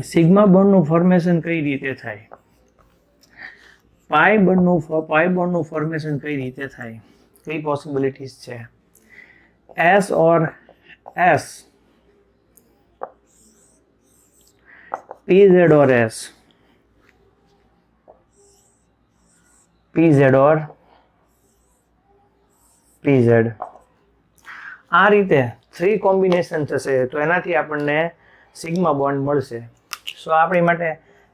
સિગ્મા બોન્ડનું ફોર્મેશન કઈ રીતે થાય? પાઈ બોન્ડનું ફોર્મેશન કઈ રીતે થાય? કઈ પોસિબિલિટીઝ છે? એસ ઓર એસ, પીઝેડ ઓર એસ, પીઝેડ ઓર પીઝેડ. આ રીતે 3 કોમ્બિનેશન થશે તો એનાથી આપણને સિગ્મા બોન્ડ મળશે. સો આપણી માટે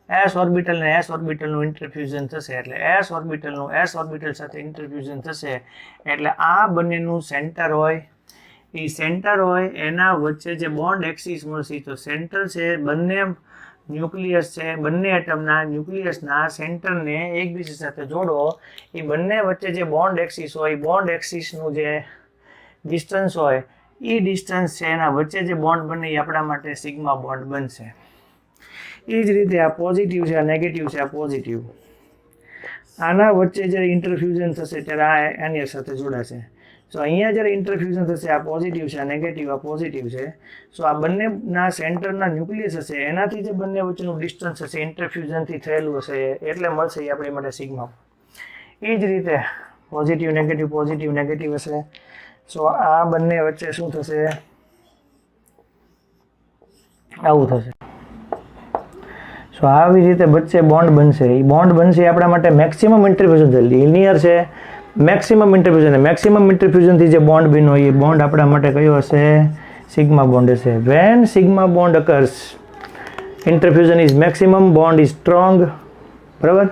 એસ ઓર્બિટલ ને એસ ઓર્બિટલનું ઇન્ટરફ્યુઝન થશે, એટલે એસ ઓર્બિટલનું એસ ઓર્બિટલ સાથે ઇન્ટરફ્યુઝન થશે, એટલે આ બંનેનું સેન્ટર હોય, એ સેન્ટર હોય એના વચ્ચે જે બોન્ડ એક્સિસ મળશે, તો સેન્ટર છે બંને ન્યુક્લિયસ છે, બંને એટમના ન્યુક્લિયસના સેન્ટરને એકબીજા સાથે જોડો, એ બંને વચ્ચે જે બોન્ડ એક્સિસ હોય, બોન્ડ એક્સિસનું જે ડિસ્ટન્સ હોય એ ડિસ્ટન્સ છે એના વચ્ચે જે બોન્ડ બને એ આપણા માટે સિગ્મા બોન્ડ બનશે. એ જ રીતે આ પોઝિટિવ છે, આ નેગેટિવ છે, આ પોઝિટિવ. આના વચ્ચે જ્યારે ઇન્ટરફ્યુઝન થશે ત્યારે આ એની સાથે જોડાશે. સો અહીંયા જ્યારે ઇન્ટરફ્યુઝન થશે, આ પોઝિટિવ છે, આ નેગેટિવ, આ પોઝિટિવ છે. સો આ બંનેના સેન્ટરના ન્યુક્લિયસ હશે, એનાથી જે બંને વચ્ચેનું ડિસ્ટન્સ હશે ઇન્ટરફ્યુઝનથી થયેલું હશે, એટલે મળશે એ આપણી માટે સિગ્મા. એ જ રીતે પોઝિટિવ નેગેટિવ હશે. સો આ બંને વચ્ચે શું થશે? આવું થશે. સો આવી રીતે વચ્ચે બોન્ડ બનશે. એ બોન્ડ બનશે આપણા માટે મેક્સિમમ ઇન્ટરફ્યુઝન છે, લિનિયર છે, મેક્સિમમ ઇન્ટરફ્યુઝન. મેક્સિમમ ઇન્ટરફ્યુઝનથી જે બોન્ડ બન્યો એ બોન્ડ આપણા માટે કયો હશે? સિગ્મા બોન્ડ હશે. When sigma bond occurs, interfusion is maximum, bond is strong. બરાબર.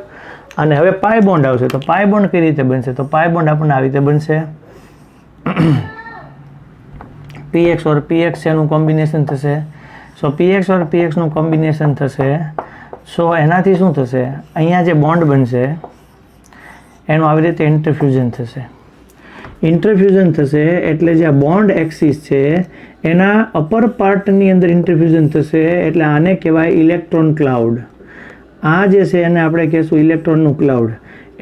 અને હવે પાઈ બોન્ડ આવશે, તો પાઈ બોન્ડ કઈ રીતે બનશે? તો પાઈ બોન્ડ આપણને આવી રીતે બનશે. પીએક્સ ઓર પીએક્સ એનું કોમ્બિનેશન થશે. સો પીએક્સ ઓર પીએક્સનું કોમ્બિનેશન થશે. સો એનાથી શું થશે? અહીંયા જે બોન્ડ બનશે એનું આવી રીતે ઇન્ટરફ્યુઝન થશે. ઇન્ટરફ્યુઝન થશે એટલે જે બોન્ડ એક્સિસ છે એના અપર પાર્ટની અંદર ઇન્ટરફ્યુઝન થશે, એટલે આને કહેવાય ઇલેક્ટ્રોન ક્લાઉડ. આ જે છે એને આપણે કહેશું ઇલેક્ટ્રોનનું ક્લાઉડ.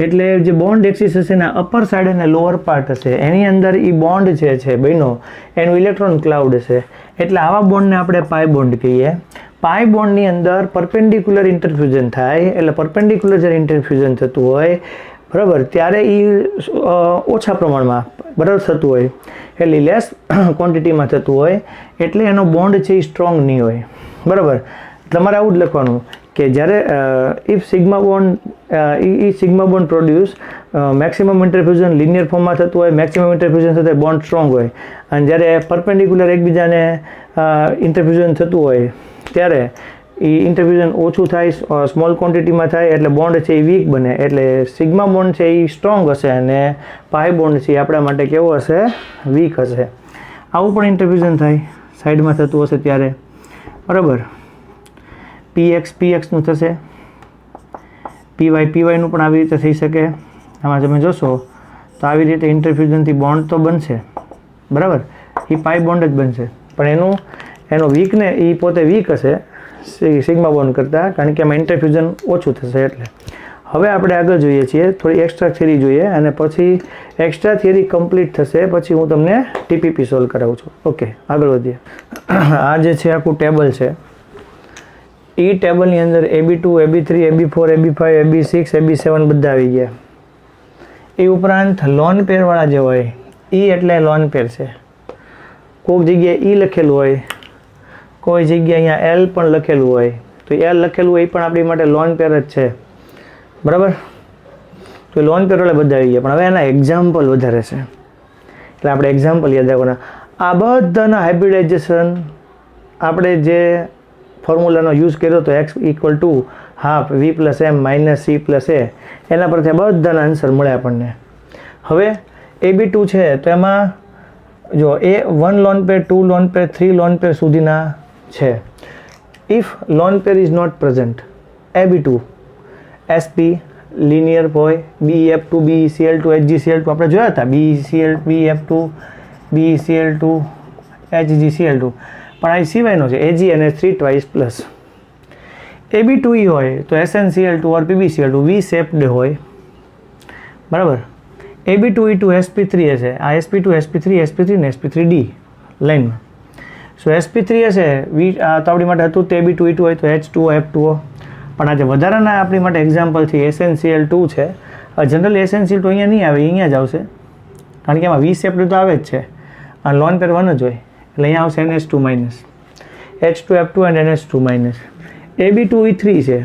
એટલે જે બોન્ડ એક્સિસ હશે ને અપર સાઈડ અને લોઅર પાર્ટ હશે, એની અંદર એ બોન્ડ છે બહેનો એનું ઇલેક્ટ્રોન ક્લાઉડ હશે. એટલે આવા બોન્ડને આપણે પાઈ બોન્ડ કહીએ. પાઈ બોન્ડની અંદર પરપેન્ડિક્યુલર ઇન્ટરફ્યુઝન થાય, એટલે પરપેન્ડિક્યુલર જ્યારે ઇન્ટરફ્યુઝન થતું હોય, બરાબર, ત્યારે એ ઓછા પ્રમાણમાં બરાબર થતું હોય, એટલે લેસ ક્વોન્ટિટીમાં થતું હોય, એટલે એનો બોન્ડ છે એ સ્ટ્રોંગ નહીં હોય. બરાબર. તમારે આવું જ લખવાનું કે જ્યારે if sigma bond produce maximum interfusion linear ફોર્મમાં થતું હોય, મેક્સિમમ ઇન્ટરફ્યુઝન સાથે બોન્ડ સ્ટ્રોંગ હોય, અને જ્યારે પરપેન્ડિક્યુલર એકબીજાને ઇન્ટરફ્યુઝન થતું હોય ત્યારે એ ઇન્ટરફ્યુઝન ઓછું થાય, સ્મોલ ક્વોન્ટિટીમાં થાય, એટલે બોન્ડ છે એ વીક બને. એટલે સિગ્મા બોન્ડ છે એ સ્ટ્રોંગ હશે અને પાઈ બોન્ડ છે એ આપણા માટે કેવો હશે? વીક હશે. આવું પણ ઇન્ટરફ્યુઝન થાય સાઈડમાં થતું હશે ત્યારે. બરાબર. પીએક્સનું થશે, પીવાયનું પણ આવી રીતે થઈ શકે. આમાં તમે જોશો તો આવી રીતે ઇન્ટરફ્યુઝનથી બોન્ડ તો બનશે, બરાબર, એ પાઈ બોન્ડ જ બનશે, પણ એનો વીકને એ પોતે વીક હશે સિગ્મા બોન્ડ કરતાં, કારણ કે એમાં ઇન્ટરફ્યુઝન ઓછું થશે. એટલે હવે આપણે આગળ જોઈએ છીએ, થોડી એક્સ્ટ્રા થિયરી જોઈએ, અને પછી એક્સ્ટ્રા થિયરી કમ્પ્લીટ થશે પછી હું તમને ટીપીપી સોલ્વ કરાવું છું. ઓકે, આગળ વધીએ. આ જે છે આખું ટેબલ છે, એ ટેબલની અંદર AB2, AB3, AB4, AB5, AB6, AB7 બધા આવી ગયા. એ ઉપરાંત લોન પેરવાળા જે હોય એ એટલે લોન પેર છે. કોઈક જગ્યાએ E લખેલું હોય, કોઈ જગ્યાએ અહીંયા L પણ લખેલું હોય, તો L લખેલું હોય એ પણ આપણી માટે લોન પેર જ છે. બરાબર. તો લોન પેર વાળા બધા આવી ગયા, પણ હવે એના એક્ઝામ્પલ વધારે છે એટલે આપણે એક્ઝામ્પલ યાદ રાખવાના. આ બધાના હાઇબ્રિડાઇઝેશન આપણે જે ફોર્મ્યુલાનો યુઝ કર્યો તો x = ½ v + m - c + a, એના પરથી આ બધાના આન્સર મળે આપણને. હવે AB2 છે તો એમાં જો A1 lone pair, 2 lone pair, 3 lone pair સુધીના છે. If lone pair is not present, AB2 SP linear હોય, BeF2, BeCl2, HgCl2 આપણે જોયા હતા, BeF2, BeCl2, HgCl2, પણ આ સિવાયનો છે AgNH3 twice પ્લસ. AB2E હોય તો SnCl2 or PbCl2 V shaped હોય, બરાબર. AB2E2 sp3 હશે, આ sp2, sp3, sp3 ને sp3d લાઈનમાં. સો sp3 હશે V, આ તો આપણી માટે હતું તો AB2E2 હોય તો H2O F2O, પણ આજે વધારાના આપણી માટે એક્ઝામ્પલથી SnCl2 છે. જનરલી SnCl2 અહીંયા નહીં આવે, અહીંયા જ આવશે, કારણ કે એમાં V શેપ્ડ તો આવે જ છે અને લોન પેર 1 જ હોય, એટલે અહીંયા આવશે NH2-, H2F2 and NH2-. AB2E3 છે,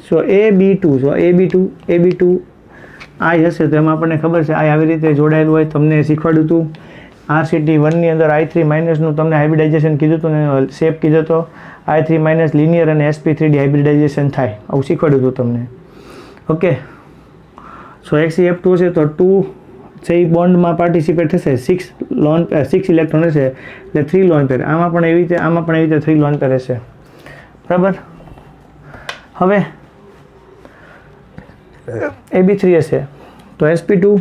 સો AB2, સો AB2 I હશે તો એમાં આપણને ખબર છે I આવી રીતે જોડાયેલું હોય. તમને શીખવાડ્યું હતું RCT1ની અંદર I3- નું તમને હાઇબ્રિડાઇઝેશન કીધું હતું ને શેપ કીધો હતો. I3- લિનિયર અને sp3d હાઇબ્રિડાઇઝેશન થાય, આવું શીખવાડ્યું હતું તમને. ઓકે, સો XeF2 છે તો 2 છે એ બોન્ડમાં પાર્ટિસિપેટ થશે, 6 ઇલેક્ટ્રોન હશે એટલે 3 લોન પેર. આમાં પણ એવી રીતે 3 લોન પેર હશે, બરાબર. હવે AB3 હશે તો sp2,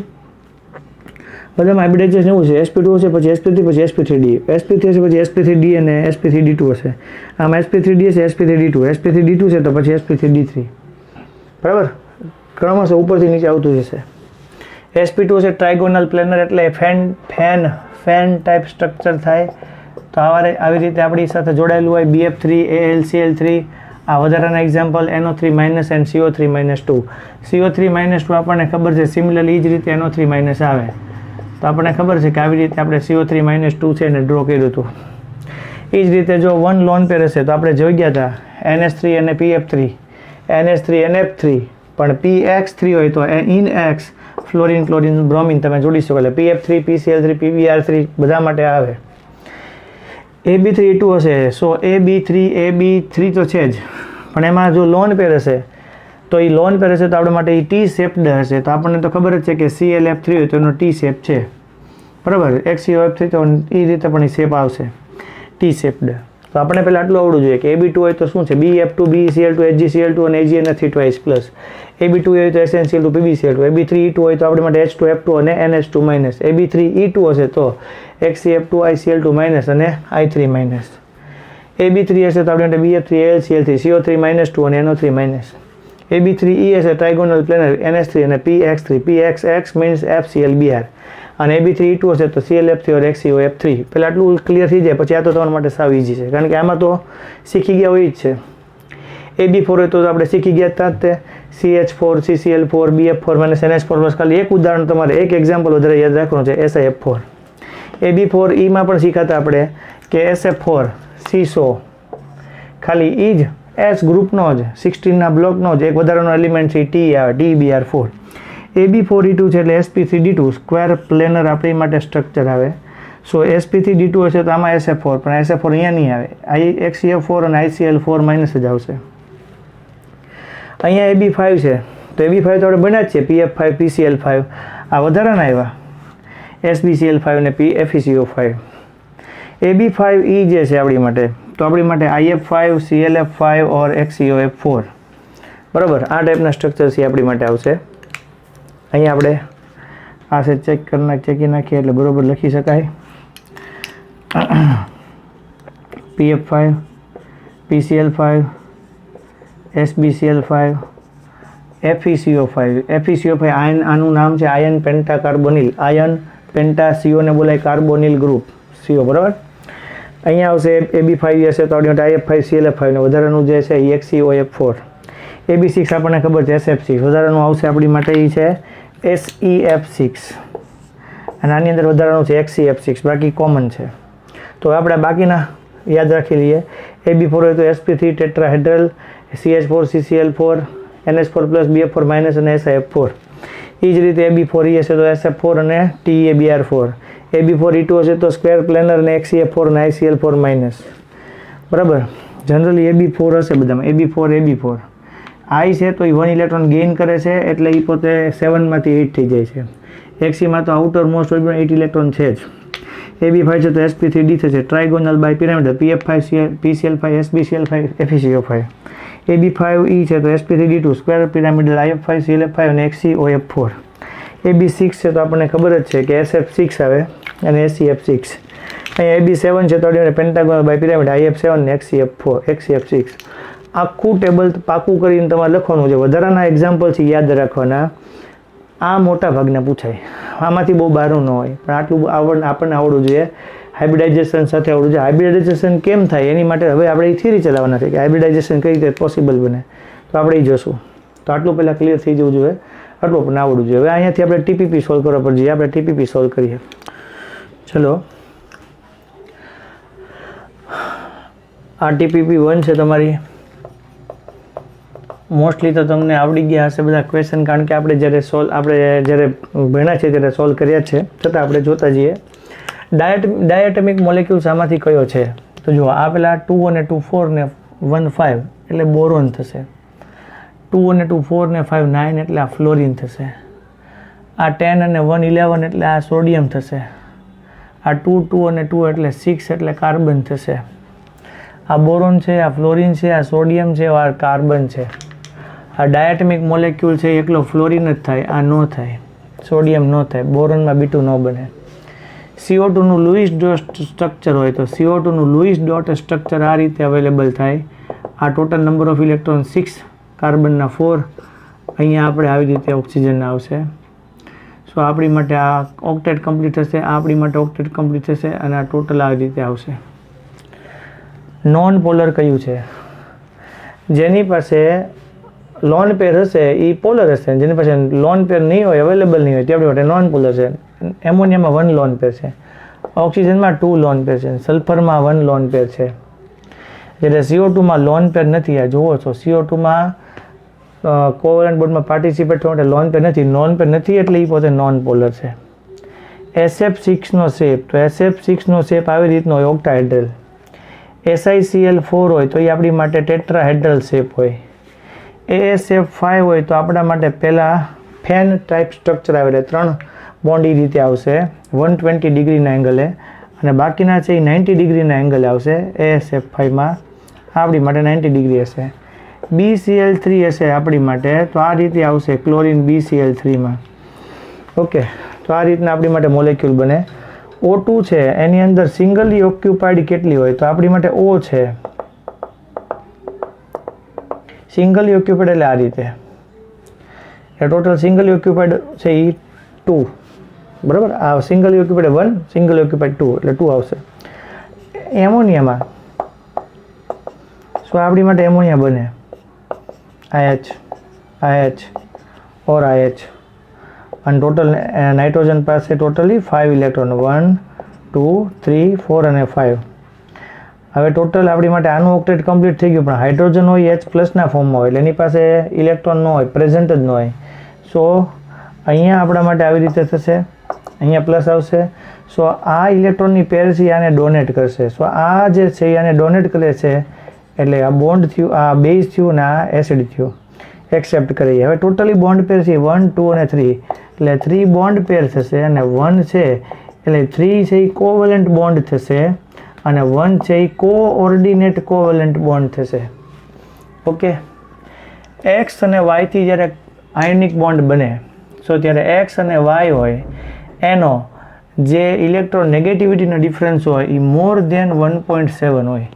બધામાં હાઇબ્રિડાઇઝેશન એવું છે, sp2 હશે પછી sp3 પછી sp3d, sp3 હશે પછી sp3d અને sp3d2 હશે. આમાં sp3d હશે, sp3d2, sp3d2 છે તો પછી sp3d3, બરાબર. ક્રમશઃ ઉપરથી નીચે આવતું જશે. sp2 છે ટ્રાયગોનલ પ્લેનર એટલે ફેન ટાઈપ સ્ટ્રક્ચર થાય, તો આવી રીતે આપણી સાથે જોડાયેલું હોય. BF3, AlCl3 આ વધારાના example, NO3- and CO3-2. CO3-2 આપણને ખબર છે, સિમિલરલી એ જ રીતે NO3- આવે તો આપણને ખબર છે કે આવી રીતે આપણે CO3-2 છે એને ડ્રો કર્યું હતું. એ જ રીતે જો 1 લોન પેર હશે તો આપણે જોઈ ગયા હતા NH3 અને PF3, NH3 અને F3, પણ PX3 હોય તો in X fluorine, chlorine, bromine તમે જોડી શકો, એટલે PF3, PCl3, PBr3 બધા માટે આવે. AB3E2 હશે, સો AB3 તો છે જ, પણ એમાં જો લોન પેર હશે તો એ લોન પેર હશે તો આપણા માટે એ T શેપ્ડ હશે, તો આપણને તો ખબર જ છે કે ClF3 હોય તો એનો T શેપ છે, બરાબર. XeOF3 તો એ રીતે પણ એ શેપ આવશે T શેપ્ડ. તો આપણે પહેલાં આટલું આવડવું જોઈએ કે AB2 હોય તો શું છે, BeF2, BeCl2, HgCl2 અને AgNH3 twice પ્લસ. AB2 હોય તો SnCl2, PbCl2. AB3E2 હોય તો આપણી માટે H2F2 અને NH2-. AB3E2 હશે તો XeF2, ICl2- અને I3-. AB3 હશે તો આપણી માટે BF3, AlCl3, CO3-2 અને NO3-. AB3E હશે ટ્રાયગોનલ પ્લેનર, NH3 અને PX3, PXX means FClBr. અને AB3E2 હશે તો ClF3 or XeOF3. પહેલાં આટલું ક્લિયર થઈ જાય, પછી આ તો તમારા માટે સાવ ઇઝી છે, કારણ કે આમાં તો શીખી ગયા હોય જ છે. AB4 હોય તો આપણે શીખી ગયા હતા જ તે CH4, CCl4, BF4- NH4+. ખાલી એક ઉદાહરણ તમારે, એક એક્ઝામ્પલ વધારે યાદ રાખવાનું છે, SiF4. AB4Eમાં પણ શીખાતા આપણે કે SF4, CSO, ખાલી એ જ S ગ્રુપનો જ 16ના બ્લોકનો જ એક વધારાનો એલિમેન્ટ છે T આવે, TBr4. AB4E2 છે એટલે sp3d2 સ્ક્વેર પ્લેનર આપણી માટે સ્ટ્રક્ચર આવે. સો sp3d2 હશે તો આમાં SF4, પણ SF4 અહીંયા નહીં આવે, XeF4 અને ICl4- જ આવશે. અહીંયા AB5 છે તો AB5 તો આપણે બન્યા જ છે, PF5, PCl5 આ વધારાના આવ્યા, SbCl5 અને FeCO5. AB5E જે છે આપણી માટે, તો આપણી માટે IF5, ClF5 or XeOF4, બરાબર. આ ટાઈપના સ્ટ્રક્ચર છે આપણી માટે આવશે. અહીંયા આપણે આ છે ચેકી નાખીએ એટલે બરાબર લખી શકાય. PF5, PCl5, SbCl5, FeCO5. FeCO5 આનું નામ છે આયન પેન્ટાકાર્બોનિલ, આયન પેન્ટા, CO ને બોલાય કાર્બોનિલ ગ્રુપ, CO, બરાબર. અહીંયા આવશે AB5 હશે તો આપણી માટે IF5, ClF5 ને વધારાનું જે છે એ XeOF4. AB6 આપણને ખબર છે SF6, વધારાનું આવશે આપણી માટે એ છે SeF6, અને આની અંદર વધારાનું છે XeF6, બાકી કોમન છે. તો આપણે બાકીના યાદ રાખી લઈએ. AB4 હોય તો sp3 tetrahedral, CH4, CCl4, NH4+, BF4- અને SiF4. એ જ રીતે AB4 હશે તો SF4 અને TeBr4, AB4E2 હશે તો સ્ક્વેર પ્લેનર અને XCF4 અને ICL4 માઇનસ. બરાબર, જનરલી AB4 હશે બધામાં, AB4 I છે તો એ 1 ઇલેક્ટ્રોન ગેઇન કરે છે એટલે એ પોતે 7માંથી 8 થઈ જાય છે. XC માં તો આઉટર મોસ્ટ ઓર્બિટલ 8 ઇલેક્ટ્રોન છે જ. AB5 છે તો sp3d થશે, ટ્રાઇગોનલ બાયપિરામિડલ PF5 PCl5 SbCl5 FeCO5. AB5E છે તો sp3d2 square pyramidal IF5 ClF5 અને XCOF4. AB6 છે તો આપણને ખબર જ છે કે SF6 આવે અને SCF6. અહીંયા AB7 છે તો પેન્ટાગોનલ બાયપિરામિડ IF7 અને XCF6. આખું ટેબલ પાકું કરીને તમારે લખવાનું છે. વધારાના એક્ઝામ્પલ છે યાદ રાખવાના. આ મોટા ભાગના પૂછાય, આમાંથી બહુ બહારનું ન હોય, પણ આટલું આપણને આવડવું જોઈએ. હાઇબ્રિડાઇઝેશન સાથે આવડવું જોઈએ. હાઇબ્રિડાઇઝેશન કેમ થાય એની માટે હવે આપણે એ થિયરી ચલાવવાના છે કે હાઇબ્રિડાઇઝેશન કઈ રીતે પોસિબલ બને, તો આપણે એ જોશું. તો આટલું પહેલાં ક્લિયર થઈ જવું જોઈએ, આટલું આપણને આવડવું જોઈએ. હવે અહીંયાથી આપણે TPP સોલ્વ કરવા પર જઈએ. આપણે TPP સોલ્વ કરીએ. ચલો, આ TPP1 છે તમારી. મોસ્ટલી તો તમને આવડી ગયા હશે બધા ક્વેશ્ચન, કારણ કે આપણે જ્યારે ભણ્યા છે ત્યારે સોલ્વ કર્યા છે, છતાં આપણે જોતા જઈએ. ડાયએટમિક મોલેક્યુલ્સ આમાંથી કયો છે? તો જુઓ, આ પેલા 2 અને 2 4 ને 1 5 એટલે બોરોન થશે. 2 અને 2 4 ને 5 9 એટલે આ ફ્લોરિન થશે. આ 10 અને 1 11 એટલે આ સોડિયમ થશે. આ 2 2 અને 2 એટલે 6 એટલે કાર્બન થશે. આ બોરોન છે, આ ફ્લોરિન છે, આ સોડિયમ છે, આ કાર્બન છે. આ ડાયએટમિક મોલેક્યુલ છે, એકલો ફ્લોરિન જ થાય, આ ન થાય, સોડિયમ ન થાય, બોરોનમાં B2 ન બને. CO2નું લુઈસ ડોટ સ્ટ્રક્ચર હોય તો CO2નું લુઈસ ડોટ સ્ટ્રક્ચર આ રીતે અવેલેબલ થાય. આ ટોટલ નંબર ઓફ ઇલેક્ટ્રોન 6, કાર્બનના 4, અહીંયા આપણે આવી રીતે ઓક્સિજનના આવશે. સો આપણી માટે આ ઓક્ટેટ કમ્પ્લીટ થશે, આપણી માટે ઓક્ટેટ કમ્પ્લીટ થશે, અને આ ટોટલ આવી રીતે આવશે. નોન પોલર કયું છે? જેની પાસે લોન પેર હશે એ પોલર હશે, જેની પાસે લોન પેર નહીં હોય, અવેલેબલ નહીં હોય, તે આપણી માટે નોન પોલર છે. એમોનિયામાં 1 લોન પેર છે, ઓક્સિજનમાં 2 લોન પેર છે, સલ્ફરમાં 1 લોન પેર છે. જ્યારે CO2માં લોન પેર નથી. આ જુઓ છો, CO2માં કોવેલન્ટ બોન્ડમાં પાર્ટિસિપેટ થવા માટે લોન પેર નથી. નોન પેર નથી એટલે એ પોતે નોન પોલર છે. SF6નો શેપ, તો SF6નો શેપ આવી રીતનો હોય, ઓક્ટાહેડ્રલ. SiCl4 હોય તો એ આપણી માટે ટેટ્રાહેડ્રલ શેપ હોય. ASF5 હોય તો આપણા માટે પહેલાં ફેન ટાઈપ સ્ટ્રક્ચર આવે, એટલે 3 બોન્ડ એ રીતે આવશે 120 ડિગ્રીના એંગલે, અને બાકીના છે એ 90 ડિગ્રીના એંગલે આવશે. ASF5માં આપણી માટે 90 ડિગ્રી હશે. BCl3 હશે આપણી માટે, તો આ રીતે આવશે ક્લોરિન BCl3માં. ઓકે, તો આ રીતના આપણી માટે મોલેક્યુલ બને. O2 છે, એની અંદર સિંગલી ઓક્યુપાઈડ કેટલી હોય? તો આપણી માટે O છે, સિંગલી ઓક્યુપાઈડ એટલે આ રીતે. ટોટલ સિંગલી ઓક્યુપાઈડ છે એ 2, બરાબર. આ સિંગલી ઓક્યુપાઈડ 1, સિંગલી ઓક્યુપાઈડ 2 એટલે 2 આવશે. એમોનિયામાં શું આપણી માટે એમોનિયા બને? IH ઓર IH, અને ટોટલ નાઇટ્રોજન પાસે ટોટલી 5 ઇલેક્ટ્રોન, 1 2 3 4 અને 5. હવે ટોટલ આપણી માટે આનું ઓક્ટેટ કમ્પ્લીટ થઈ ગયું, પણ હાઇડ્રોજન હોય H+ના ફોર્મમાં હોય એટલે એની પાસે ઇલેક્ટ્રોન ન હોય, પ્રેઝન્ટ જ ન હોય. સો અહીંયા આપણા માટે આવી રીતે થશે, અહીંયા પ્લસ આવશે. સો આ ઇલેક્ટ્રોનની પેર છે આને ડોનેટ કરશે. સો આ જે છે એ આને ડોનેટ કરે છે, એટલે આ બોન્ડ થયું, આ બેઝ થયું ને આ એસિડ થયું, એક્સેપ્ટ કરીએ. હવે ટોટલી બોન્ડ પેર છે 1 2 અને 3, એટલે 3 બોન્ડ પેર થશે, અને 1 છે એટલે 3 છે એ કોવેલન્ટ બોન્ડ થશે, અને 1 છે એ કોઓર્ડિનેટ કોવેલન્ટ બોન્ડ થશે. ઓકે, X અને Y થી જ્યારે આયનિક બોન્ડ બને, સો ત્યારે X અને Y હોય એનો જે ઇલેક્ટ્રોનેગેટિવિટીનો ડિફરન્સ હોય એ મોર દેન 1.7 હોય.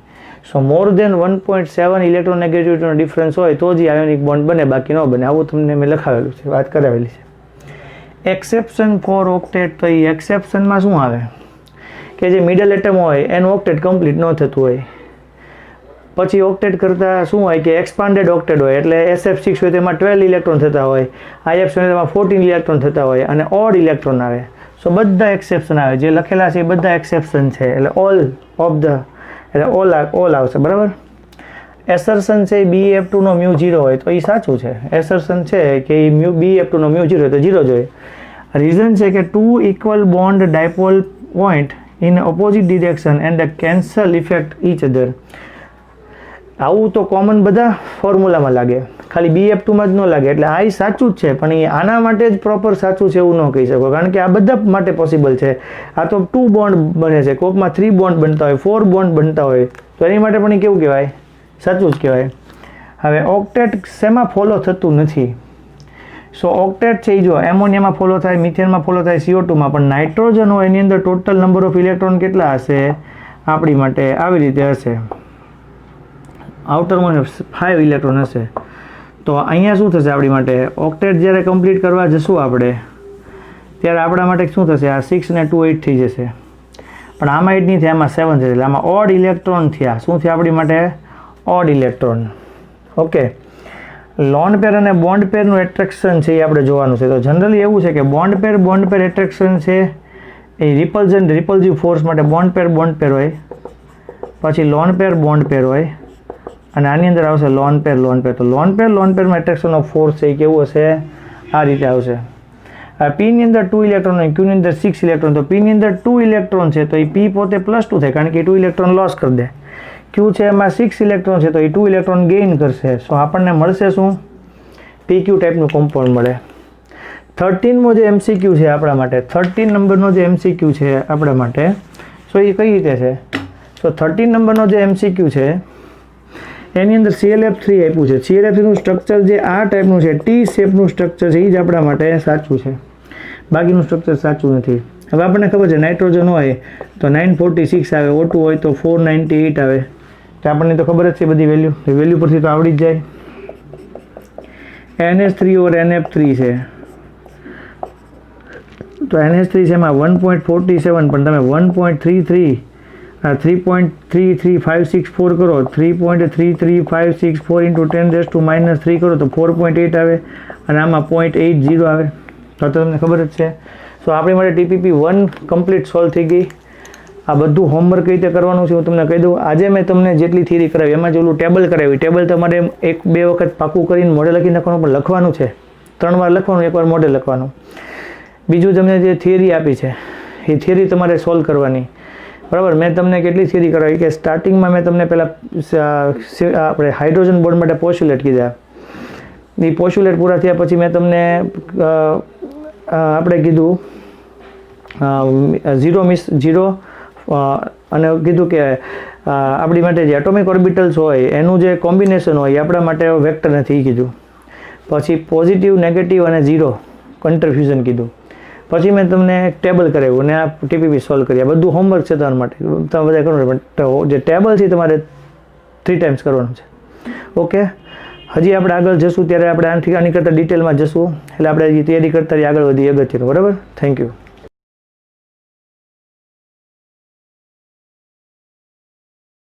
સો મોર દેન 1.7 ઇલેક્ટ્રોનેગેટિવિટીનો ડિફરન્સ હોય તો જ આયોનિક બોન્ડ બને, બાકી ન બને. આવું તમને મેં લખાવેલું છે, વાત કરાવેલી છે. એક્સેપ્શન ફોર ઓક્ટેટ, તો એ એક્સેપ્શનમાં શું આવે કે જે મિડલ એટમ હોય એનું ઓક્ટેટ કમ્પ્લીટ ન થતું હોય. પછી ઓક્ટેટ કરતાં શું હોય કે એક્સપાન્ડેડ ઓક્ટેટ હોય, એટલે SF6 હોય તેમાં 12 ઇલેક્ટ્રોન થતા હોય, IF હોય તેમાં 14 ઇલેક્ટ્રોન થતા હોય, અને ઓડ ઇલેક્ટ્રોન આવે. સો બધા એક્સેપ્શન આવે, જે લખેલા છે એ બધા એક્સેપ્શન છે, એટલે ઓલ ઓફ ધ એટલે ઓલ આવશે, બરાબર. એસર્શન છે BF2 નો મ્યુ 0 હોય તો એ સાચું છે. એસર્શન છે કે BF2 નો મ્યુ 0 હોય તો 0 જોઈએ. રીઝન છે કે 2 equal bond dipole point in opposite direction and cancel effect each other. આવું તો કોમન બધા ફોર્મ્યુલામાં લાગે, ખાલી BF2માં જ ન લાગે. એટલે આ સાચું જ છે, પણ એ આના માટે જ પ્રોપર સાચું છે એવું ન કહી શકો, કારણ કે આ બધા માટે પોસિબલ છે. આ તો 2 બોન્ડ બને છે, કોકમાં 3 બોન્ડ બનતા હોય, 4 બોન્ડ બનતા હોય, તો એની માટે પણ એ કેવું કહેવાય? સાચું જ કહેવાય. હવે ઓક્ટેટ શેમાં ફોલો થતું નથી? સો ઓક્ટેટ છે એ જો એમોનિયામાં ફોલો થાય, મિથેનમાં ફોલો થાય, CO2માં, પણ નાઇટ્રોજન હોય એની અંદર ટોટલ નંબર ઓફ ઇલેક્ટ્રોન કેટલા હશે આપણી માટે? આવી રીતે હશે, આઉટરમોસ્ટ 5 ઇલેક્ટ્રોન હશે. તો અહીંયા શું થશે આપણી માટે? ઓક્ટેટ જ્યારે કમ્પ્લીટ કરવા જશું આપણે ત્યારે આપણા માટે શું થશે? આ 6 ને 2 8 થઈ જશે, પણ આમાં 8 નહીં થાય, આમાં 7 થશે. એટલે આમાં ઓડ ઇલેક્ટ્રોન થયા. શું થયા આપણી માટે? Odd electron. Okay, lone pair અને બોન્ડ પેરનું એટ્રેક્શન છે એ આપણે જોવાનું છે. તો જનરલી એવું છે કે બોન્ડ પેર એટ્રેક્શન છે એ રિપલ્સિવ ફોર્સ માટે બોન્ડ પેર હોય, પછી લોન પેર બોન્ડ પેર હોય, અને આની અંદર આવશે લોન પેર. તો લોન પેરમાં એટ્રેક્શન ઓફ ફોર્સ છે એ કેવું હશે? આ રીતે આવશે. પીની અંદર 2 ઇલેક્ટ્રોન હોય, ક્યુની અંદર 6 ઇલેક્ટ્રોન. તો પીની અંદર 2 ઇલેક્ટ્રોન છે તો એ પી પોતે +2 થાય, કારણ કે 2 ઇલેક્ટ્રોન લોસ કરી દે. ક્યુ છે એમાં 6 ઇલેક્ટ્રોન છે તો એ 2 ઇલેક્ટ્રોન ગેઇન કરશે. સો આપણને મળશે શું? PQ ટાઈપનું કોમ્પાઉન્ડ મળે. 13મો જે MCQ છે આપણા માટે, 13 નંબરનો જે MCQ છે આપણા માટે, સો એ કઈ રીતે છે? સો 13 નંબરનો જે MCQ છે એની અંદર ClF3 આપ્યું છે. ClF3નું સ્ટ્રક્ચર જે આ ટાઈપનું છે, T શેપનું સ્ટ્રક્ચર છે, એ જ આપણા માટે સાચું છે, બાકીનું સ્ટ્રક્ચર સાચું નથી. હવે આપણને ખબર છે નાઇટ્રોજન હોય તો 946 આવે, O2 હોય તો 498 આવે. તો આપણને તો ખબર જ છે બધી વેલ્યુ પરથી તો આવડી જ જાય. NH3 ઓર NF3 છે, તો NH3 છે એમાં 1.47, પણ તમે 1.33 3.33564 કરો, 3.33564 × 10⁻³ કરો તો 4.8 આવે, અને આમાં 0.80 આવે. તો તમને ખબર જ છે. સો આપણી માટે TPP1 કમ્પ્લીટ સોલ્વ થઈ ગઈ. આ બધું હોમવર્ક કઈ રીતે કરવાનું છે હું તમને કહી દઉં. આજે મેં તમને જેટલી થિયરી કરાવી એમાં જેટલું ટેબલ કરાવ્યું, ટેબલ તમારે 1-2 વખત પાકું કરીને મોડેલ લખી નાખવાનું, પણ લખવાનું છે 3 વાર લખવાનું, 1 વાર મોડેલ લખવાનું. બીજું તમને જે થિયરી આપી છે એ થિયરી તમારે સોલ્વ કરવાની, બરાબર. મેં તમને કેટલી થિયરી કરાવી કે સ્ટાર્ટિંગમાં મેં તમને પહેલાં આપણે હાઇડ્રોજન બોન્ડ માટે પોસ્યુલેટ કીધા. એ પોસ્યુલેટ પૂરા થયા પછી મેં તમને આપણે કીધું 0 અને કીધું કે આપણી માટે જે એટોમિક ઓર્બિટલ્સ હોય એનું જે કોમ્બિનેશન હોય એ આપણા માટે વેક્ટર નથી કીધું. પછી પોઝિટિવ, નેગેટિવ અને 0 ઇન્ટરફ્યુઝન કીધું. પછી મેં તમને એક ટેબલ કરાવ્યું અને આ TPP સોલ્વ કરી. આ બધું હોમવર્ક છે તમારા માટે, તમે બધા કરવાનું, પણ જે ટેબલ છે તમારે 3 ટાઈમ્સ કરવાનું છે. ઓકે, હજી આપણે આગળ જશું ત્યારે આપણે આની કરતાં ડિટેલમાં જશું, એટલે આપણે હજી તૈયારી કરતા આગળ વધીએ અગત્યનું, બરાબર. Thank you.